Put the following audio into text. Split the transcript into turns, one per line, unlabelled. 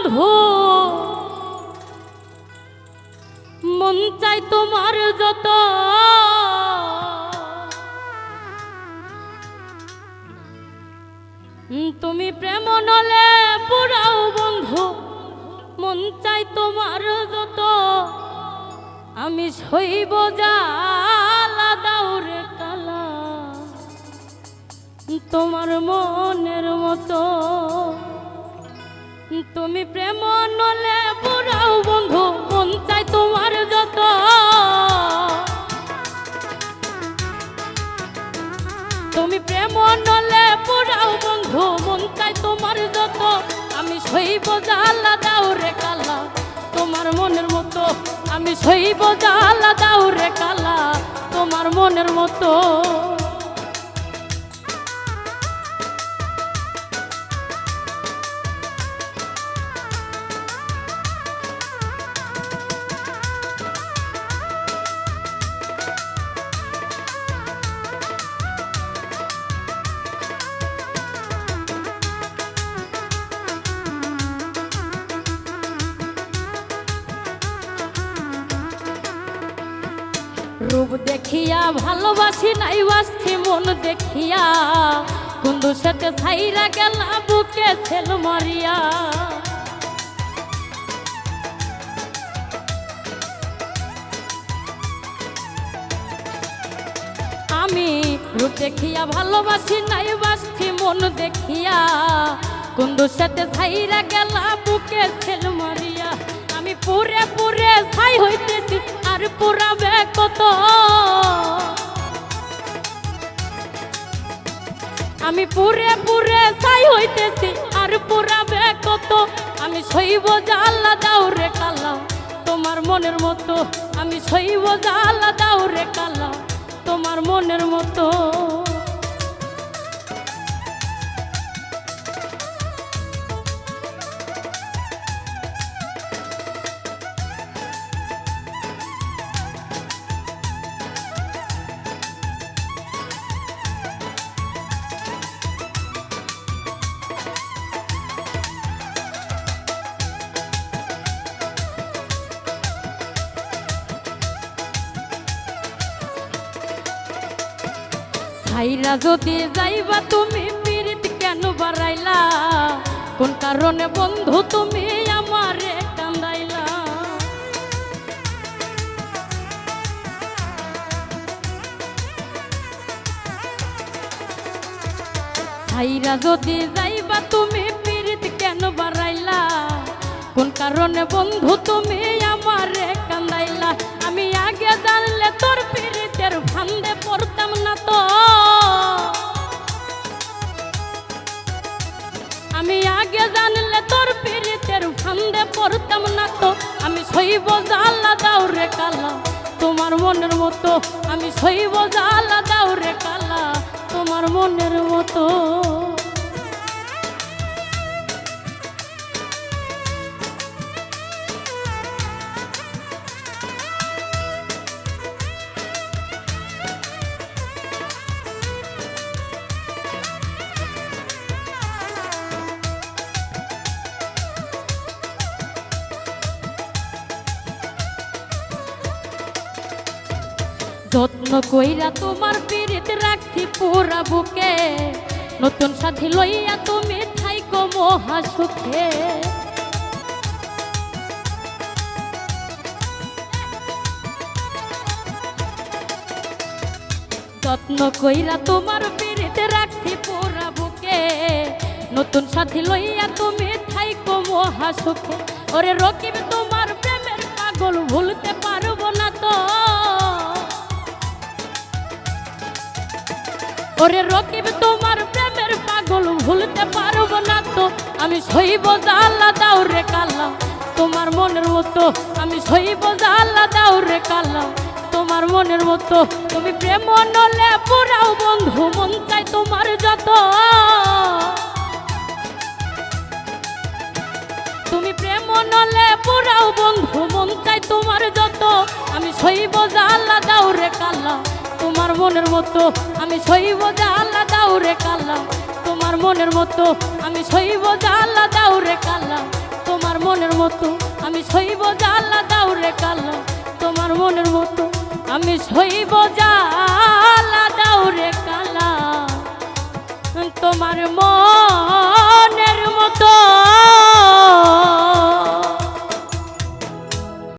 বন্ধু মন চাই তোমার যত তুমি প্রেম নলে পুরাও বন্ধু মন চাই তোমার যত আমি সইব জ্বালা দাউরে কালা তোমার মনের মতো তুমি প্রেম নলে পুরাও বন্ধু মন চাই তোমার যত তুমি প্রেম নলে পুরাও বন্ধু মন চাই তোমার যত আমি সইব জ্বালা দাউরে কালা তোমার মনের মতো আমি সইব জ্বালা দাউরে কালা তোমার মনের মতো রূপ দেখিয়া ভালোবাসি নাই বাসছি মন দেখিয়া বন্ধু সাথে ছাইরা গেলা বুকে ছেল মারিয়া আমি রূপ দেখিয়া ভালোবাসি নাই বাসছি মন দেখিয়া বন্ধু সাথে ছাইরা গেলা বুকে ছেল মারিয়া আমি পুরে পুরে ছাই হইতেছি আর পুরাবে কত আমি পুরে পুরে ছাই হইতেছি আর পুরাবে কত আমি সইব জ্বালা দাউরে কালা তোমার মনের মতো আমি সইব জ্বালা দাউরে কালা তোমার মনের মতো ছাইরা যদি যাইবা তুমি পীড়িত কেন বাড়াইলা কোন কারণে বন্ধু তুমি আমারে কান্দাইলা ছাইরা যদি যাইবা তুমি পীড়িত কেন বাড়াইলা কোন কারণে বন্ধু তুমি আমারে কান্দাইলা আমি আগে জানলে তোর পীড়িতের ফান্দে পড়তাম না তো আমি আগে জানলে তোর পীড়িতের ফান্দে পড়তাম না তো আমি সইব জ্বালা দাউরে কালা তোমার মনের মতো আমি সইব জ্বালা দাউরে কালা তোমার মনের মতো যত্ন কইরা তোমার পীড়িত রাখছি পুরা বুকে নতুন সাথী লইয়া তুমি থাইকো মহা সুখে যত্ন কইরা তোমার পীড়িত রাখছি পুরা বুকে নতুন সাথী লইয়া তুমি থাইকো মহা সুখে ওরে রকিব তোমার প্রেমের পাগল ভুলতে পারবো না তো ওরে রকিব তোমার প্রেমের পাগল ভুলতে পারবো না তো আমি সইব জ্বালা দাউরে কালা তোমার মনের মতো আমি সইব জ্বালা দাউরে কালা তোমার মনের মতো তুমি প্রেম নলে পুরাও বন্ধু মন চাই তোমার যত তুমি প্রেম নলে পুরাও বন্ধু মন চাই তোমার যত আমি সইব জ্বালা দাউরে কালা তোমার মনের মতো আমি সইব জ্বালা দাউরে কালা তোমার মনের মতো আমি সইব জ্বালা দাউরে কালা তোমার মতো আমি সইব জ্বালা দাও রে কাল্লা তোমার মনের মতো আমি সইব জ্বালা